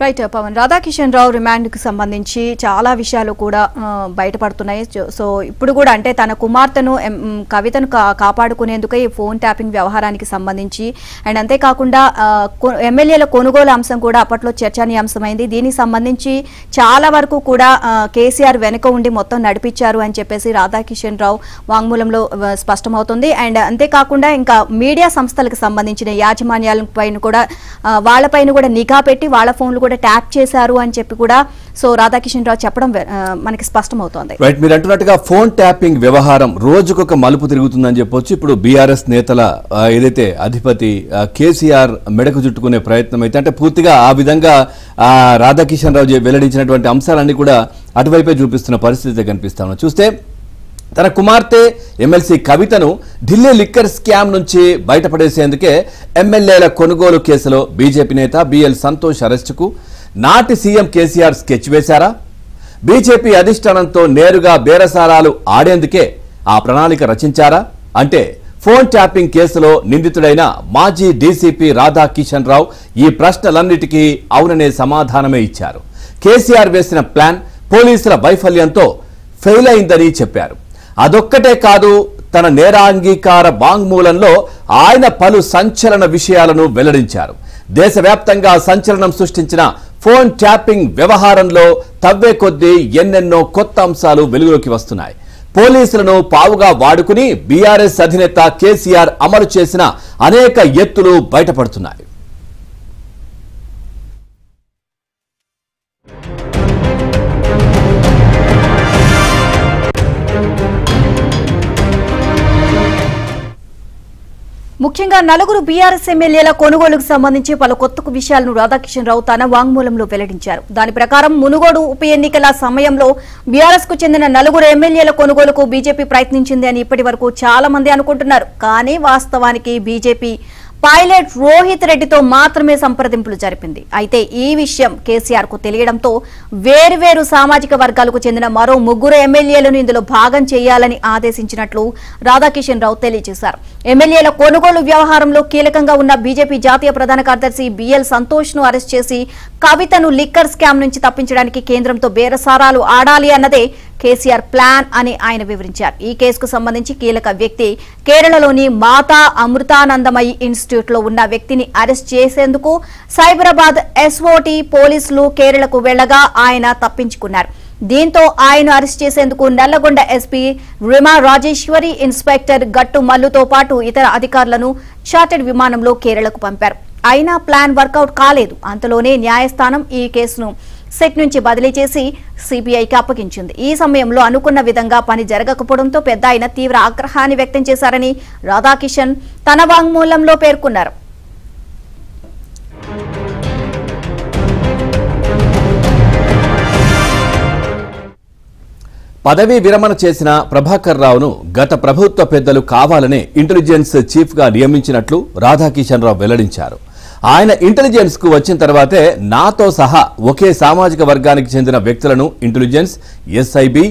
Right Pawan Radhakishan రావు remand కు సంబంధించి చాలా విషయాలు కూడా బయటపడుతున్నాయి. సో ఇప్పుడు కూడా అంటే తన కుమార్తెను కవితను కాపాడుకునేందుకు ఈ ఫోన్ ట్యాపింగ్ వ్యవహారానికి సంబంధించి అండ్ అంతేకాకుండా ఎమ్మెల్యేల కొనుగోలు అంశం కూడా అప్పట్లో చర్చనీయాంశమైంది. దీనికి సంబంధించి చాలా వరకు కూడా కేసీఆర్ వెనుక ఉండి మొత్తం నడిపించారు అని చెప్పేసి రాధాకిషన్ రావు వాంగ్మూలంలో స్పష్టమవుతుంది. అండ్ అంతేకాకుండా ఇంకా మీడియా సంస్థలకు సంబంధించిన యాజమాన్యాలపైన కూడా వాళ్ళపైన కూడా నిఘా పెట్టి వాళ్ళ ఫోన్లు ట్యాప్ చేశారు అని చెప్పి కూడా సో రాధాకిషన్ రావు చెప్పడం మనకి స్పష్టమవుతోంది. రైట్, మీరు అంటున్నట్టుగా ఫోన్ ట్యాపింగ్ వ్యవహారం రోజుకొక మలుపు తిరుగుతుందని చెప్పొచ్చు. ఇప్పుడు బీఆర్ఎస్ నేతల ఏదైతే అధిపతి కేసీఆర్ మెడకు చుట్టుకునే ప్రయత్నం అయితే అంటే పూర్తిగా ఆ విధంగా రాధాకిషన్ రావు వెల్లడించినటువంటి అంశాలన్నీ కూడా అటువైపే చూపిస్తున్న పరిస్థితి కనిపిస్తాను. చూస్తే తన కుమార్తె ఎమ్మెల్సీ కవితను ఢిల్లీ లిక్కర్ స్కామ్ నుంచి బయటపడేసేందుకే ఎమ్మెల్యేల కొనుగోలు కేసులో బీజేపీ నేత బిఎల్ సంతోష్ అరెస్టుకు నాటి సీఎం కేసీఆర్ స్కెచ్ వేశారా? బీజేపీ అధిష్టానంతో నేరుగా బేరసారాలు ఆడేందుకే ఆ ప్రణాళిక రచించారా? అంటే ఫోన్ ట్యాపింగ్ కేసులో నిందితుడైన మాజీ డీసీపీ రాధాకిషన్ రావు ఈ ప్రశ్నలన్నిటికీ అవుననే సమాధానమే ఇచ్చారు. కేసీఆర్ వేసిన ప్లాన్ పోలీసుల వైఫల్యంతో ఫెయిల్ అయిందని చెప్పారు. అదొక్కటే కాదు, తన నేరాంగీకార వాంగ్మూలంలో ఆయన పలు సంచలన విషయాలను వెల్లడించారు. దేశవ్యాప్తంగా సంచలనం సృష్టించిన ఫోన్ ట్యాపింగ్ వ్యవహారంలో తవ్వే కొద్దీ ఎన్నెన్నో కొత్త అంశాలు వెలుగులోకి వస్తున్నాయి. పోలీసులను పావుగా వాడుకుని బీఆర్ఎస్ అధినేత కేసీఆర్ అమలు చేసిన అనేక ఎత్తులు బయటపడుతున్నాయి. ముఖ్యంగా నలుగురు బీఆర్ఎస్ ఎమ్మెల్యేల కొనుగోలుకు సంబంధించి పలు కొత్త విషయాలను రాధాకిషన్ రావు తన వాంగ్మూలంలో వెల్లడించారు. దాని ప్రకారం మునుగోడు ఉప ఎన్నికల సమయంలో బీఆర్ఎస్ కు చెందిన నలుగురు ఎమ్మెల్యేల కొనుగోలుకు బీజేపీ ప్రయత్నించింది అని ఇప్పటి వరకు చాలా మంది అనుకుంటున్నారు. కానీ వాస్తవానికి బీజేపీ పైలట్ రోహిత్ రెడ్డితో మాత్రమే సంప్రదింపులు జరిపింది. అయితే ఈ విషయం కేసీఆర్ కు తెలియడంతో వేర్వేరు సామాజిక వర్గాలకు చెందిన మరో ముగ్గురు ఎమ్మెల్యేలను ఇందులో భాగం చేయాలని ఆదేశించినట్లు రాధాకిషన్ రావు తెలియజేశారు. ఎమ్మెల్యేల కొనుగోలు వ్యవహారంలో కీలకంగా ఉన్న బీజేపీ జాతీయ ప్రధాన కార్యదర్శి బిఎల్ సంతోష్ ను అరెస్ట్ చేసి కవితను లిక్కర్ స్కామ్ నుంచి తప్పించడానికి కేంద్రంతో బేరసారాలు ఆడాలి అన్నదే కేసీఆర్ ప్లాన్ అని ఆయన వివరించారు. ఈ కేసుకు సంబంధించి కీలక వ్యక్తి కేరళలోని మాతా అమృతానందమయి ఇన్స్టిట్యూట్ లో ఉన్న వ్యక్తిని అరెస్ట్ చేసేందుకు సైబరాబాద్ ఎస్ఓటీ పోలీసులు కేరళకు వెళ్లగా ఆయన తప్పించుకున్నారు. దీంతో ఆయన అరెస్ట్ చేసేందుకు నల్లగొండ ఎస్పీ రిమా రాజేశ్వరి, ఇన్స్పెక్టర్ గట్టు మల్లుతో పాటు ఇతర అధికారులను చార్టెడ్ విమానంలో కేరళకు పంపారు. అయినా ప్లాన్ వర్కౌట్ కాలేదు. అంతలోనే న్యాయస్థానం ఈ కేసును సెట్ నుంచి బదిలీ చేసి సిబిఐకి అప్పగించింది. ఈ సమయంలో అనుకున్న విధంగా పని జరగకపోవడంతో పెద్ద ఆయన తీవ్ర ఆగ్రహాన్ని వ్యక్తం చేశారని రాధాకిషన్ తన వాంగ్మూలంలో పేర్కొన్నారు. పదవీ విరమణ చేసిన ప్రభాకర్ రావును గత ప్రభుత్వ పెద్దలు కావాలనే ఇంటెలిజెన్స్ చీఫ్ గా నియమించినట్లు రాధాకిషన్ రావు వెల్లడించారు. ఆయన ఇంటెలిజెన్స్ కు వచ్చిన తర్వాతే నాతో సహా ఒకే సామాజిక వర్గానికి చెందిన వ్యక్తులను ఇంటెలిజెన్స్, ఎస్ఐబి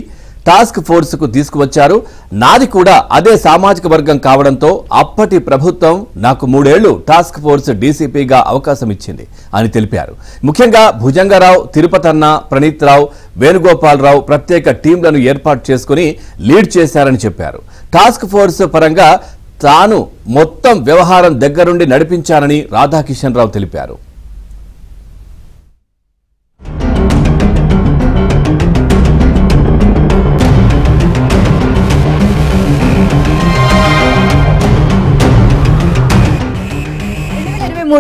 టాస్క్ ఫోర్స్ కు తీసుకువచ్చారు. నాది కూడా అదే సామాజిక వర్గం కావడంతో అప్పటి ప్రభుత్వం నాకు 3 ఏళ్లు టాస్క్ ఫోర్స్ డీసీపీగా అవకాశం ఇచ్చింది అని తెలిపారు. ముఖ్యంగా భుజంగరావు, తిరుపతన్న, ప్రణీత్ రావు, వేణుగోపాలరావు ప్రత్యేక టీంలను ఏర్పాటు చేసుకుని లీడ్ చేశారని చెప్పారు. టాస్క్ ఫోర్స్ పరంగా తాను మొత్తం వ్యవహారం దగ్గరుండి నడిపించానని రాధాకిషన్ రావు తెలిపారు.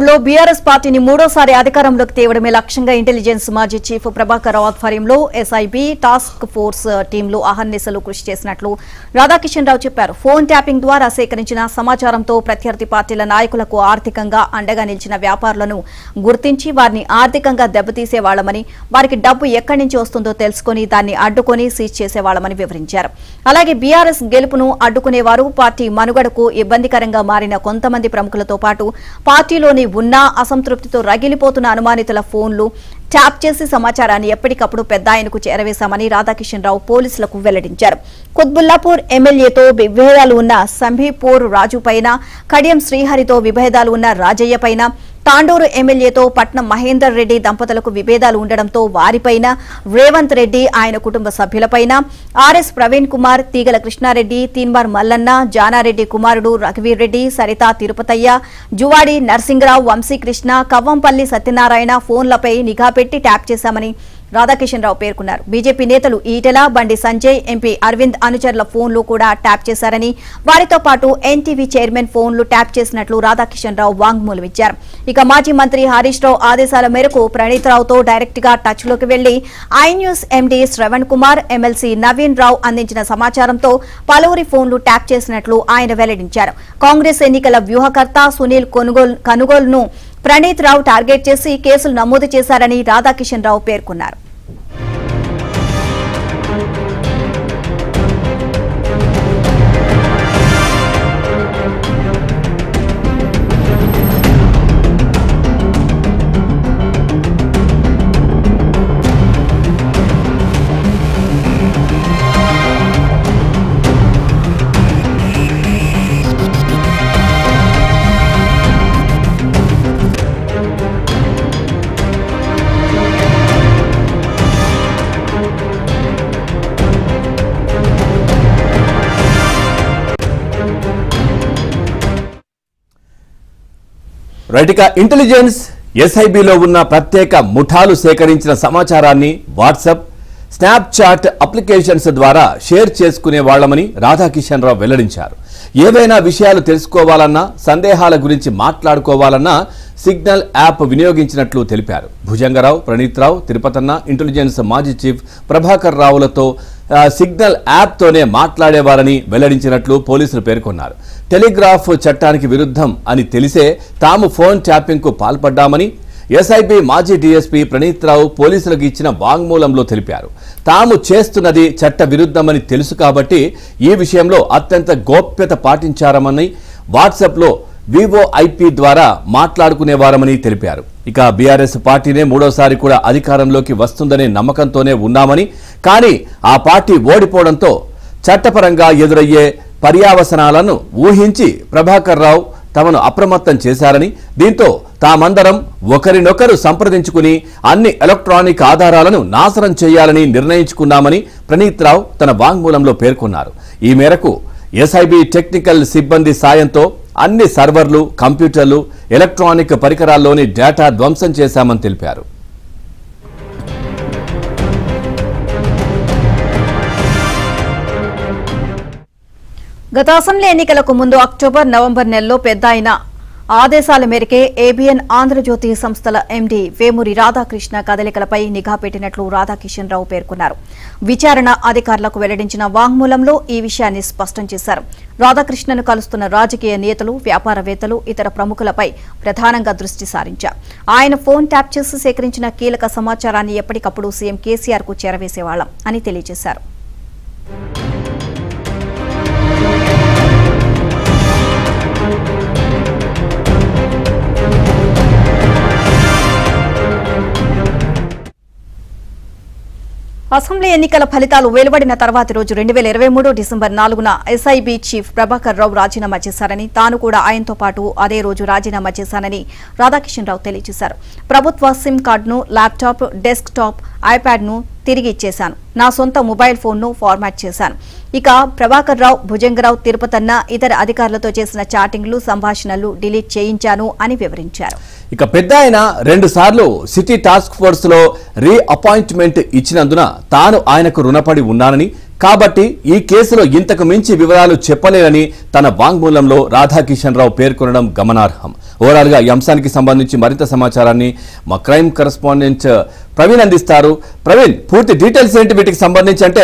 లో బీఆర్ఎస్ పార్టీని మూడోసారి అధికారంలోకి తేవడమే లక్ష్యంగా ఇంటెలిజెన్స్ మాజీ చీఫ్ ప్రభాకర్ రావు ఆధ్వర్యంలో ఎస్ఐబి టాస్క్ ఫోర్స్ టీంలు అహర్నిశలు కృషి చేసినట్లు రాధాకిషన్ రావు చెప్పారు. ఫోన్ ట్యాపింగ్ ద్వారా సేకరించిన సమాచారంతో ప్రత్యర్థి పార్టీల నాయకులకు ఆర్థికంగా అండగా నిలిచిన వ్యాపారులను గుర్తించి వారిని ఆర్థికంగా దెబ్బతీసేవాళ్లమని, వారికి డబ్బు ఎక్కడి నుంచి వస్తుందో తెలుసుకుని దాన్ని అడ్డుకొని సీజ్ చేసేవాళ్లమని వివరించారు. అలాగే బీఆర్ఎస్ గెలుపును అడ్డుకునేవారు, పార్టీ మనుగడకు ఇబ్బందికరంగా మారిన కొంతమంది ప్రముఖులతో పాటు పార్టీలోని ఉన్నా అసంతృప్తితో రగిలిపోతున్న అనుమానితుల ఫోన్లు ట్యాప్ చేసి సమాచారాన్ని ఎప్పటికప్పుడు పెద్ద ఆయనకు చేరవేశామని రాధాకిషన్ రావు పోలీసులకు వెల్లడించారు. కుత్బుల్లాపూర్ ఎమ్మెల్యేతో విభేదాలు ఉన్న సంభీపూర్ రాజు పైన, కడియం శ్రీహరితో విభేదాలు ఉన్న రాజయ్య పైన, తాండూరు ఎమ్మెల్యేతో పట్నం మహేందర్ రెడ్డి దంపతులకు విభేదాలు ఉండడంతో వారిపైన, రేవంత్ రెడ్డి ఆయన కుటుంబ సభ్యులపైన, ఆర్ఎస్ ప్రవీణ్ కుమార్, తీగల కృష్ణారెడ్డి, తీన్మార్ మల్లన్న, జానారెడ్డి కుమారుడు రఘువీర్ రెడ్డి, సరిత తిరుపతయ్య, జువాడి నర్సింగరావు, వంశీకృష్ణ, కవ్వంపల్లి సత్యనారాయణ ఫోన్లపై నిఘా పెట్టి ట్యాప్ చేశామని రాధాకిషన్ రావు పేర్కొన్నారు. బీజేపీ నేతలు ఈటెల, బండి సంజయ్, ఎంపీ అరవింద్ అనుచరుల ఫోన్లు కూడా ట్యాప్ చేశారని, వారితో పాటు ఎన్టీవీ చైర్మన్ ఫోన్లు ట్యాప్ చేసినట్లు రాధాకిషన్ రావు వాంగ్మూలం ఇచ్చారు. ఇక మాజీ మంత్రి హరీష్ రావు ఆదేశాల మేరకు ప్రణీత్ రావుతో డైరెక్ట్ గా టచ్ లోకి వెళ్లి I News MD Shravan Kumar, MLC Naveen Rao అందించిన సమాచారంతో పలువురి ఫోన్లు ట్యాప్ చేసినట్లు ఆయన వెల్లడించారు. కాంగ్రెస్ ఎన్నికల వ్యూహకర్త సునీల్ కనుగోలును ప్రణీత్ రావు టార్గెట్ చేసి కేసులు నమోదు చేశారని రాధాకిషన్ రావు పేర్కొన్నారు. రైట్, ఇక ఇంటెలిజెన్స్ ఎస్ఐబిలో ఉన్న ప్రత్యేక ముఠాలు సేకరించిన సమాచారాన్ని వాట్సాప్, స్నాప్చాట్ అప్లికేషన్స్ ద్వారా షేర్ చేసుకునే వాళ్లమని రాధాకిషన్ రావు వెల్లడించారు. ఏవైనా విషయాలు తెలుసుకోవాలన్నా, సందేహాల గురించి మాట్లాడుకోవాలన్నా సిగ్నల్ యాప్ వినియోగించినట్లు తెలిపారు. భుజంగరావు, ప్రణీత్ రావు, తిరుపతన్న, ఇంటెలిజెన్స్ మాజీ చీఫ్ ప్రభాకర్ రావులతో సిగ్నల్ యాప్తోనే మాట్లాడేవారని వెల్లడించినట్లు పోలీసులు పేర్కొన్నారు. టెలిగ్రాఫ్ చట్టానికి విరుద్ధం అని తెలిసే తాము ఫోన్ ట్యాపింగ్కు పాల్పడ్డామని ఎస్ఐబి మాజీ డీఎస్పీ ప్రణీత్ రావు పోలీసులకు ఇచ్చిన వాంగ్మూలంలో తెలిపారు. తాము చేస్తున్నది చట్ట విరుద్ధమని తెలుసు కాబట్టి ఈ విషయంలో అత్యంత గోప్యత పాటించారమని, వాట్సాప్లో వివోఐపీ ద్వారా మాట్లాడుకునేవారమని తెలిపారు. ఇక బీఆర్ఎస్ పార్టీనే మూడోసారి కూడా అధికారంలోకి వస్తుందనే నమ్మకంతోనే ఉన్నామని, కానీ ఆ పార్టీ ఓడిపోవడంతో చట్టపరంగా ఎదురయ్యే పర్యావసనాలను ఊహించి ప్రభాకర్ రావు తమను అప్రమత్తం చేశారని, దీంతో తామందరం ఒకరినొకరు సంప్రదించుకుని అన్ని ఎలక్ట్రానిక్ ఆధారాలను నాశనం చేయాలని నిర్ణయించుకున్నామని ప్రణీత్ రావు తన వాంగ్మూలంలో పేర్కొన్నారు. ఈ మేరకు ఎస్ఐబి టెక్నికల్ సిబ్బంది సాయంతో అన్ని సర్వర్లు, కంప్యూటర్లు, ఎలక్ట్రానిక్ పరికరాల్లోని డేటా ధ్వంసం చేశామని తెలిపారు. గత అసెంబ్లీ ఎన్నికలకు ముందు అక్టోబర్, నవంబర్ నెలలో పెద్ద ఆయన ఆదేశాల మేరకే ఏబీఎన్ ఆంధ్రజ్యోతి సంస్థల ఎండీ వేమూరి రాధాకృష్ణ కదలికలపై నిఘా పెట్టినట్లు రాధాకిషన్ రావు పేర్కొన్నారు. విచారణ అధికారులకు వెల్లడించిన వాంగ్మూలంలో ఈ విషయాన్ని స్పష్టం చేశారు. రాధాకృష్ణను కలుస్తున్న రాజకీయ నేతలు, వ్యాపారవేత్తలు, ఇతర ప్రముఖులపై ప్రధానంగా దృష్టి సారించారు. ఆయన ఫోన్ ట్యాప్ చేసి సేకరించిన కీలక సమాచారాన్ని ఎప్పటికప్పుడు సీఎం కేసీఆర్ కు చేరవేసేవాళ్లం అని తెలియజేశారు. అసెంబ్లీ ఎన్నికల ఫలితాలు వెలువడిన తర్వాతి రోజు 2023 December 4న SIB chief Prabhakar Rao రాజీనామా చేశారని, తాను కూడా ఆయనతో పాటు అదే రోజు రాజీనామా చేశానని రాధాకిషన్ రావు తెలియజేశారు. ప్రభుత్వ సిమ్ కార్డును, ల్యాప్టాప్, డెస్క్ టాప్, ఐప్యాడ్ను తిరిగి ఇచ్చేశాను. నా సొంత మొబైల్ ఫోన్ను ఫార్మాట్ చేశాను. ఇక ప్రభాకర్ రావు, భుజంగరావు, తిరుపతన్న, ఇతర అధికారులతో చేసిన చాటింగ్లు, సంభాషణలు డిలీట్ చేయించాను అని వివరించారు. ఇక పెద్ద ఆయన 2 సార్లు సిటీ టాస్క్ ఫోర్స్ లో రీఅపాయింట్మెంట్ ఇచ్చినందున తాను ఆయనకు రుణపడి ఉన్నానని, కాబట్టి ఈ కేసులో ఇంతకు మించి వివరాలు చెప్పలేనని తన వాంగ్మూలంలో రాధాకిషన్ రావు పేర్కొనడం గమనార్హం. ఓవరాల్ గా ఈ అంశానికి సంబంధించి మరింత సమాచారాన్ని మా క్రైమ్ కరెస్పాండెంట్ ప్రవీణ్ అందిస్తారు. ప్రవీణ్, పూర్తి డీటెయిల్స్ ఏంటి వీటికి సంబంధించి? అంటే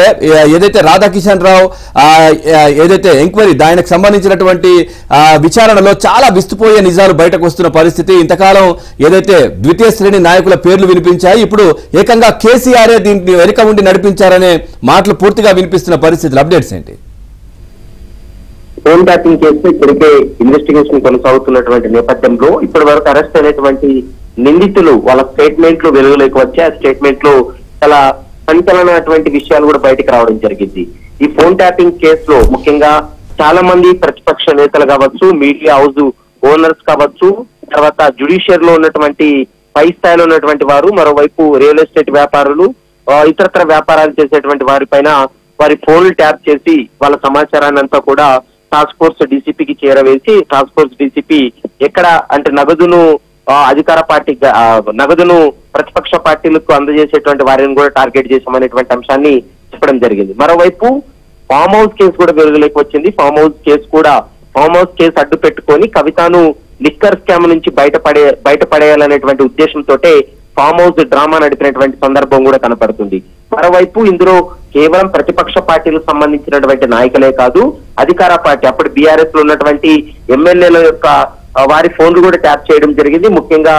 ఏదైతే రాధాకిషన్ రావు ఏదైతే ఎంక్వైరీ దానికి సంబంధించినటువంటి విచారణలో చాలా విస్తుపోయే నిజాలు బయటకు వస్తున్న పరిస్థితి. ఇంతకాలం ఏదైతే ద్వితీయ శ్రేణి నాయకుల పేర్లు వినిపించాయి, ఇప్పుడు ఏకంగా కేసీఆరే దీన్ని వెనుక ఉండి నడిపించారనే మాటలు పూర్తిగా వినిపిస్తున్న పరిస్థితులు. అప్డేట్స్ ఏంటి? ఫోన్ ట్యాపింగ్ కేసులో ఇప్పటికే ఇన్వెస్టిగేషన్ కొనసాగుతున్నటువంటి నేపథ్యంలో ఇప్పటి వరకు అరెస్ట్ అయినటువంటి నిందితులు వాళ్ళ స్టేట్మెంట్లు వెలుగులోకి వచ్చి ఆ స్టేట్మెంట్ లో చాలా సంచలనటువంటి విషయాలు కూడా బయటకు రావడం జరిగింది. ఈ ఫోన్ ట్యాపింగ్ కేసులో ముఖ్యంగా చాలా మంది ప్రతిపక్ష నేతలు కావచ్చు, మీడియా హౌస్ ఓనర్స్ కావచ్చు, తర్వాత జ్యుడిషియర్ లో ఉన్నటువంటి పై స్థాయిలో ఉన్నటువంటి వారు, మరోవైపు రియల్ ఎస్టేట్ వ్యాపారులు, ఇతరత్ర వ్యాపారాలు చేసేటువంటి వారి పైన వారి ఫోన్లు ట్యాప్ చేసి వాళ్ళ సమాచారాన్ని అంతా కూడా టాస్క్ ఫోర్స్ డీసీపీకి చేరవేసి టాస్క్ ఫోర్స్ డీసీపీ ఎక్కడ అంటే నగదును అధికార పార్టీ నగదును ప్రతిపక్ష పార్టీలకు అందజేసేటువంటి వారిని కూడా టార్గెట్ చేశామనేటువంటి అంశాన్ని చెప్పడం జరిగింది. మరోవైపు ఫామ్ హౌస్ కేసు కూడా వెలుగులోకి వచ్చింది. ఫామ్ హౌస్ కేసు అడ్డు పెట్టుకొని కవితను లిక్కర్ స్కామ్ నుంచి బయటపడేయాలనేటువంటి ఉద్దేశంతో ఫామ్ హౌస్ డ్రామా నడిపినటువంటి సందర్భం కూడా కనపడుతుంది. మరోవైపు ఇందులో కేవలం ప్రతిపక్ష పార్టీలకు సంబంధించినటువంటి నాయకులే కాదు, అధికార పార్టీ అప్పుడు బీఆర్ఎస్ లో ఉన్నటువంటి ఎమ్మెల్యేల యొక్క వారి ఫోన్లు కూడా ట్యాప్ చేయడం జరిగింది. ముఖ్యంగా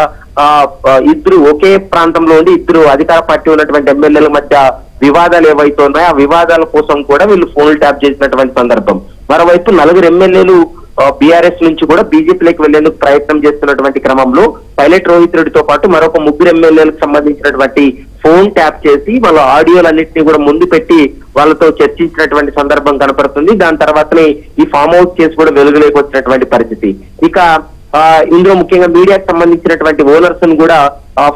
ఇద్దరు ఒకే ప్రాంతంలో ఉండి ఇద్దరు అధికార పార్టీ ఉన్నటువంటి ఎమ్మెల్యేల మధ్య వివాదాలు ఏవైతే ఉన్నాయో ఆ వివాదాల కోసం కూడా వీళ్ళు ఫోన్లు ట్యాప్ చేసినటువంటి సందర్భం. మరోవైపు 4 ఎమ్మెల్యేలు బీఆర్ఎస్ నుంచి కూడా బీజేపీలోకి వెళ్లేందుకు ప్రయత్నం చేస్తున్నటువంటి క్రమంలో పైలట్ రోహిత్ రెడ్డితో పాటు మరొక 3 ఎమ్మెల్యేలకు సంబంధించినటువంటి ఫోన్ ట్యాప్ చేసి వాళ్ళ ఆడియోలన్నింటినీ కూడా ముందు పెట్టి వాళ్ళతో చర్చించినటువంటి సందర్భం కనపడుతుంది. దాని తర్వాతనే ఈ ఫామ్ హౌస్ కేసు కూడా వెలుగులోకి వచ్చినటువంటి పరిస్థితి. ఇక ఇందులో ముఖ్యంగా మీడియాకు సంబంధించినటువంటి ఓనర్స్ కూడా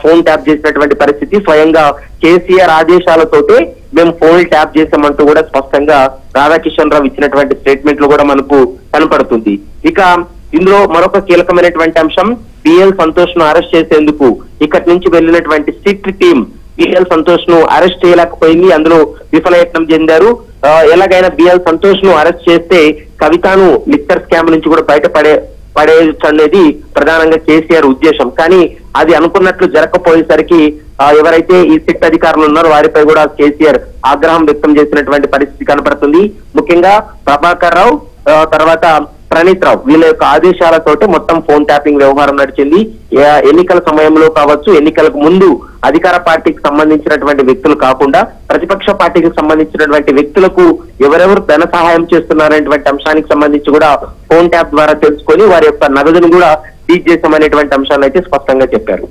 ఫోన్ ట్యాప్ చేసినటువంటి పరిస్థితి. స్వయంగా కేసీఆర్ ఆదేశాలతోటే మేము ఫోన్ ట్యాప్ చేసామంటూ కూడా స్పష్టంగా రాధాకిషన్ రావు ఇచ్చినటువంటి స్టేట్మెంట్లు కూడా మనకు కనపడుతుంది. ఇక ఇందులో మరొక కీలకమైనటువంటి అంశం బిఎల్ సంతోష్ ను అరెస్ట్ చేసేందుకు ఇక్కడి నుంచి వెళ్లినటువంటి సిట్ టీం బిఎల్ సంతోష్ ను అరెస్ట్ చేయలేకపోయింది. అందులో విఫలయత్నం చెందారు. ఎలాగైనా బిఎల్ సంతోష్ ను అరెస్ట్ చేస్తే కవితను లిక్కర్ స్కామ్ నుంచి కూడా పడేయచ్చు అనేది ప్రధానంగా కేసీఆర్ ఉద్దేశం. కానీ అది అనుకున్నట్లు జరగకపోయేసరికి ఎవరైతే ఈ సిట్ అధికారులు ఉన్నారో వారిపై కూడా కేసీఆర్ ఆగ్రహం వ్యక్తం చేసినటువంటి పరిస్థితి కనపడుతుంది. ముఖ్యంగా ప్రభాకర్ రావు తర్వాత ప్రణీత్ రావు వీళ్ళ యొక్క ఆదేశాలతోటి మొత్తం ఫోన్ ట్యాపింగ్ వ్యవహారం నడిచింది. ఎన్నికల సమయంలో కావచ్చు, ఎన్నికలకు ముందు అధికార పార్టీకి సంబంధించినటువంటి వ్యక్తులు కాకుండా ప్రతిపక్ష పార్టీకి సంబంధించినటువంటి వ్యక్తులకు ఎవరెవరు ధన సహాయం చేస్తున్నారనేటువంటి అంశానికి సంబంధించి కూడా ఫోన్ ట్యాప్ ద్వారా తెలుసుకొని వారి యొక్క నగదును కూడా సీజ్ చేశామనేటువంటి అంశాన్ని అయితే స్పష్టంగా చెప్పారు.